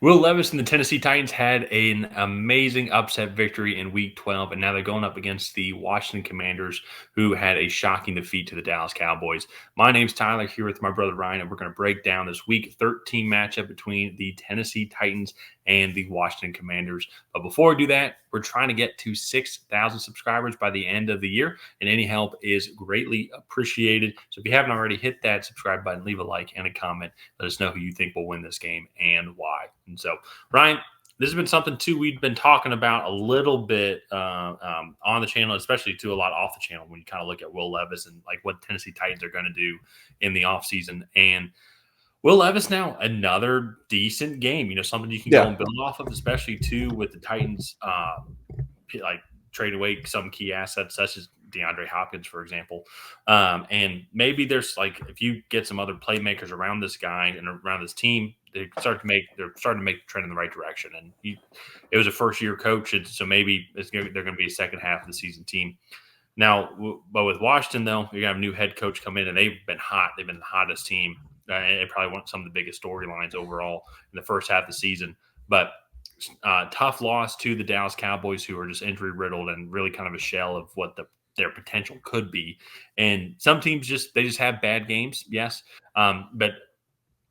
Will Levis and the Tennessee Titans had an amazing upset victory in Week 12, and now they're going up against the Washington Commanders, who had a shocking defeat to the Dallas Cowboys. My name's Tyler, here with my brother Ryan, and we're going to break down this Week 13 matchup between the Tennessee Titans and the Washington Commanders. But before we do that, we're trying to get to 6,000 subscribers by the end of the year, and any help is greatly appreciated. So if you haven't already, hit that subscribe button, leave a like and a comment. Let us know who you think will win this game and why. And so, Ryan, this has been something too we've been talking about a little bit on the channel, especially to a lot off the channel when you kind of look at Will Levis and like what Tennessee Titans are going to do in the offseason. And Will Levis now another decent game, something you can go and build off of, especially too with the Titans like trade away some key assets such as DeAndre Hopkins, for example. And maybe there's like if you get some other playmakers around this guy and around this team, they're starting to make the trend in the right direction. And it was a first year coach, so maybe they're going to be a second half of the season team. Now, but with Washington though, you're gonna have a new head coach come in, and they've been hot. They've been the hottest team. It probably won some of the biggest storylines overall in the first half of the season. But tough loss to the Dallas Cowboys, who are just injury riddled and really kind of a shell of what their potential could be. And some teams just have bad games, yes. But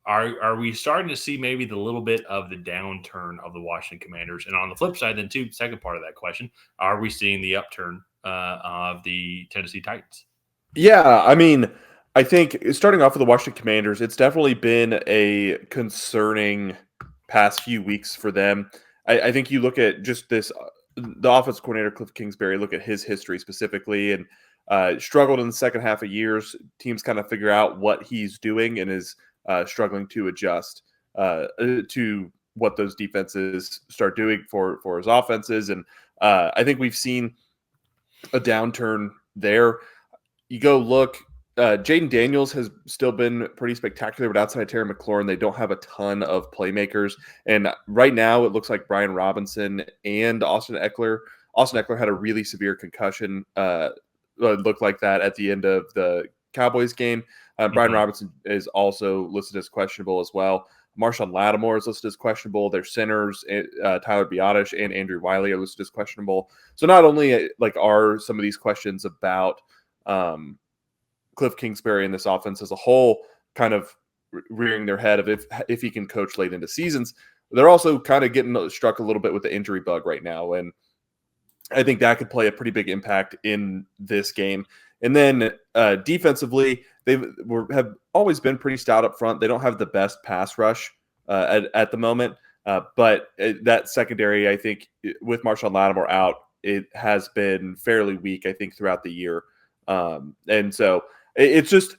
are we starting to see maybe the little bit of the downturn of the Washington Commanders? And on the flip side, then too, second part of that question, are we seeing the upturn of the Tennessee Titans? Yeah, I mean, I think starting off with the Washington Commanders, it's definitely been a concerning past few weeks for them. I think you look at just this, the offensive coordinator, Cliff Kingsbury, look at his history specifically, and struggled in the second half of years. Teams kind of figure out what he's doing and is struggling to adjust to what those defenses start doing for his offenses. And I think we've seen a downturn there. You go look, Jayden Daniels has still been pretty spectacular, but outside of Terry McLaurin, they don't have a ton of playmakers. And right now, it looks like Brian Robinson and Austin Eckler. Austin Eckler had a really severe concussion. Looked like that at the end of the Cowboys game. Brian Robinson is also listed as questionable as well. Marshawn Lattimore is listed as questionable. Their centers, Tyler Biotish and Andrew Wiley, are listed as questionable. So not only are some of these questions about Cliff Kingsbury and this offense as a whole kind of rearing their head of if he can coach late into seasons, they're also kind of getting struck a little bit with the injury bug right now. And I think that could play a pretty big impact in this game. And then defensively, they have always been pretty stout up front. They don't have the best pass rush at the moment, but that secondary, I think, with Marshawn Lattimore out, it has been fairly weak, I think, throughout the year. And so it's just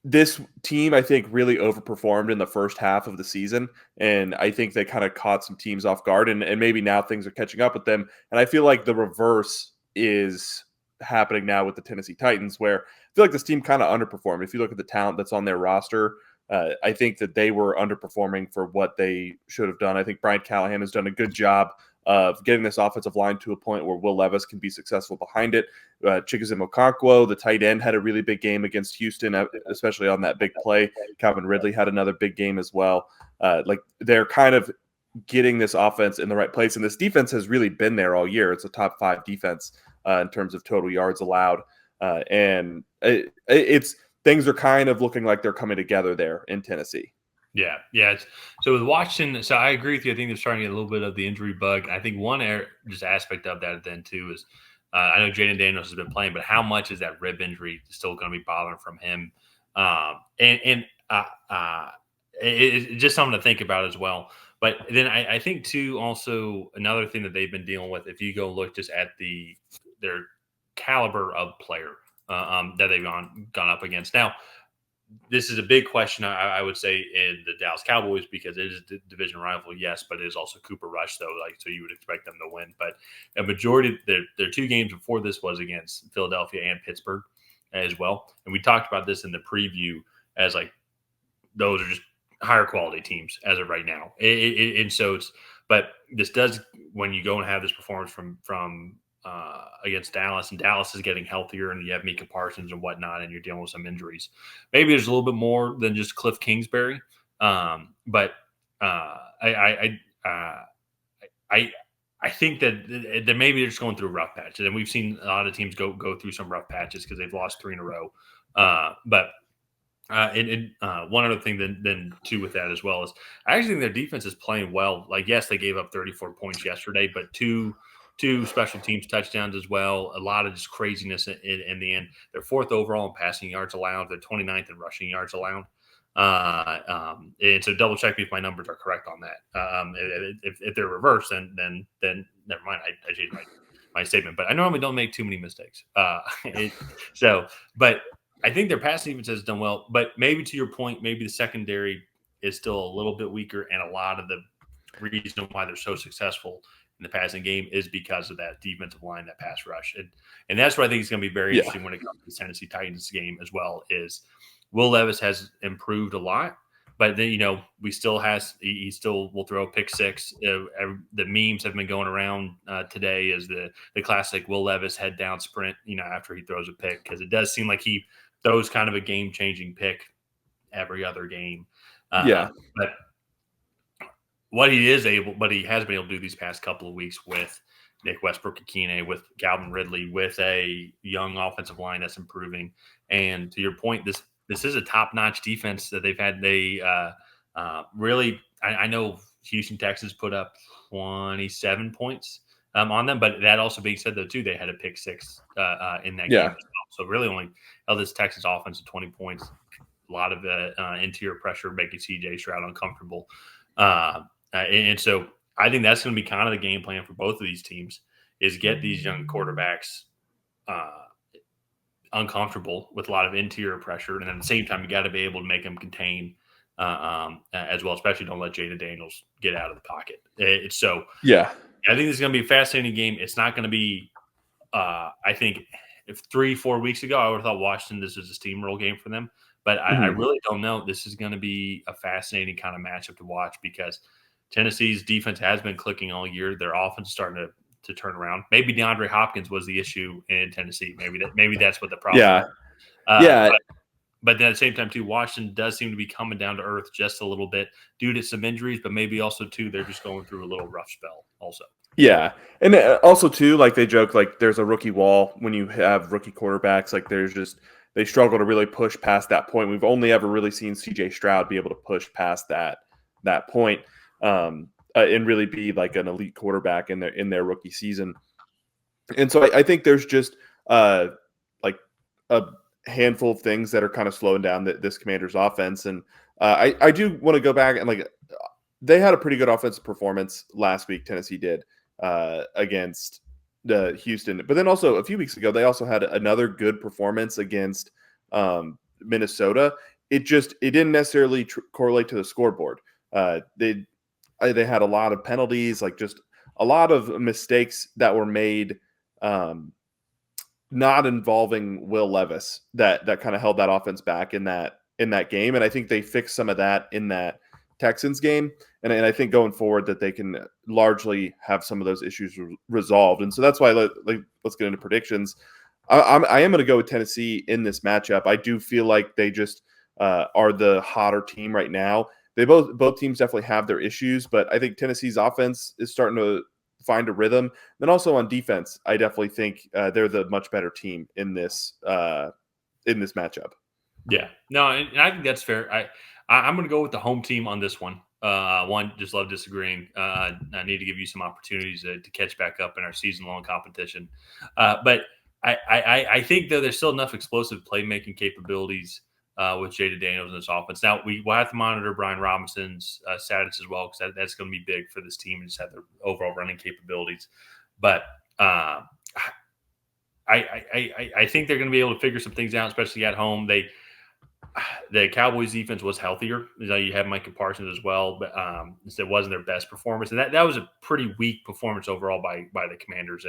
this team, I think, really overperformed in the first half of the season. And I think they kind of caught some teams off guard, and maybe now things are catching up with them. And I feel like the reverse is happening now with the Tennessee Titans, where I feel like this team kind of underperformed. If you look at the talent that's on their roster, I think that they were underperforming for what they should have done. I think Brian Callahan has done a good job of getting this offensive line to a point where Will Levis can be successful behind it. Chikazim Okonkwo, the tight end, had a really big game against Houston, especially on that big play. Calvin Ridley had another big game as well. They're kind of getting this offense in the right place, and this defense has really been there all year. It's a top 5 defense in terms of total yards allowed, and it's things are kind of looking like they're coming together there in Tennessee. Yeah. So with Washington, so I agree with you. I think they're starting to get a little bit of the injury bug. I think one just aspect of that then too is I know Jayden Daniels has been playing, but how much is that rib injury still going to be bothering from him? It's just something to think about as well. But then I think too, also another thing that they've been dealing with, if you go look just at their caliber of player that they've gone up against now. This is a big question, I would say, in the Dallas Cowboys because it is a division rival, yes, but it is also Cooper Rush, though. So you would expect them to win. But a majority, their 2 games before this was against Philadelphia and Pittsburgh as well. And we talked about this in the preview as those are just higher quality teams as of right now. And so but this does, when you go and have this performance from against Dallas, and Dallas is getting healthier, and you have Micah Parsons and whatnot, and you're dealing with some injuries. Maybe there's a little bit more than just Cliff Kingsbury, but I think that maybe they're just going through rough patches, and we've seen a lot of teams go through some rough patches because they've lost 3 in a row. But one other thing then too with that as well is I actually think their defense is playing well. Like, yes, they gave up 34 points yesterday, but two special teams touchdowns as well. A lot of just craziness in the end. They're 4th overall in passing yards allowed. They're 29th in rushing yards allowed. And so double check me if my numbers are correct on that. If they're reversed, then never mind. I changed my statement, but I normally don't make too many mistakes. But I think their passing defense has done well, but maybe to your point, maybe the secondary is still a little bit weaker, and a lot of the reason why they're so successful in the passing game is because of that defensive line, that pass rush, and that's what I think is going to be very interesting when it comes to the Tennessee Titans game as well. Is Will Levis has improved a lot, but then he still will throw a pick six. The memes have been going around today as the classic Will Levis head down sprint, after he throws a pick, because it does seem like he throws kind of a game changing pick every other game. But he has been able to do these past couple of weeks with Nick Westbrook-Akine, with Calvin Ridley, with a young offensive line that's improving. And to your point, this is a top-notch defense that they've had. They really – I know Houston, Texas put up 27 points on them, but that also being said, though, too, they had a pick six in that game as well. So really only held this Texas offense to 20 points. A lot of interior pressure making C.J. Stroud uncomfortable. And so I think that's going to be kind of the game plan for both of these teams, is get these young quarterbacks uncomfortable with a lot of interior pressure, and at the same time, you got to be able to make them contain as well. Especially don't let Jayden Daniels get out of the pocket. I think this is going to be a fascinating game. It's not going to be. I think if 3-4 weeks ago, I would have thought Washington, this is a steamroll game for them, but I really don't know. This is going to be a fascinating kind of matchup to watch, because Tennessee's defense has been clicking all year. Their offense is starting to turn around. Maybe DeAndre Hopkins was the issue in Tennessee. Maybe that's what the problem is. But then at the same time, too, Washington does seem to be coming down to earth just a little bit due to some injuries, but maybe also, too, they're just going through a little rough spell also. Yeah. And also, too, like they joke, like there's a rookie wall when you have rookie quarterbacks. Like they struggle to really push past that point. We've only ever really seen C.J. Stroud be able to push past that point. And really be like an elite quarterback in their rookie season. And so I think there's just like a handful of things that are kind of slowing down this Commanders offense. And I do want to go back and like they had a pretty good offensive performance last week. Tennessee did against the Houston, but then also a few weeks ago, they also had another good performance against Minnesota. It didn't necessarily correlate to the scoreboard. They had a lot of penalties, like just a lot of mistakes that were made, not involving Will Levis that kind of held that offense back in that game. And I think they fixed some of that in that Texans game. And I think going forward that they can largely have some of those issues resolved. And so that's why let's get into predictions. I am going to go with Tennessee in this matchup. I do feel like they just are the hotter team right now. They both teams definitely have their issues, but I think Tennessee's offense is starting to find a rhythm. Then also on defense, I definitely think they're the much better team in this matchup. Yeah, no, and I think that's fair. I'm going to go with the home team on this one. Just love disagreeing. I need to give you some opportunities to catch back up in our season-long competition. But I think that there's still enough explosive playmaking capabilities with Jayden Daniels in this offense. Now, we'll have to monitor Brian Robinson's status as well, because that's going to be big for this team and just have their overall running capabilities. But I think they're going to be able to figure some things out, especially at home. The Cowboys defense was healthier. You have Micah Parsons as well, but it wasn't their best performance. And that was a pretty weak performance overall by the Commanders.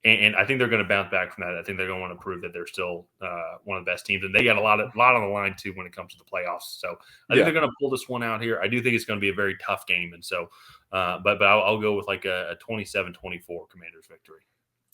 And I think they're going to bounce back from that. I think they're going to want to prove that they're still one of the best teams. And they got a lot on the line, too, when it comes to the playoffs. So I think they're going to pull this one out here. I do think it's going to be a very tough game. And so, but I'll go with like a 27-24 Commanders victory.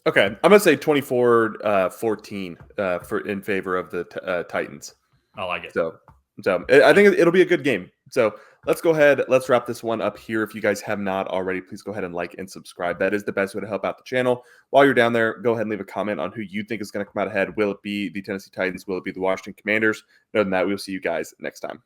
Okay, I'm going to say 24-14 in favor of the Titans. I like it. So, So I think it'll be a good game. So let's go ahead. Let's wrap this one up here. If you guys have not already, please go ahead and like and subscribe. That is the best way to help out the channel. While you're down there, go ahead and leave a comment on who you think is going to come out ahead. Will it be the Tennessee Titans? Will it be the Washington Commanders? Other than that, we'll see you guys next time.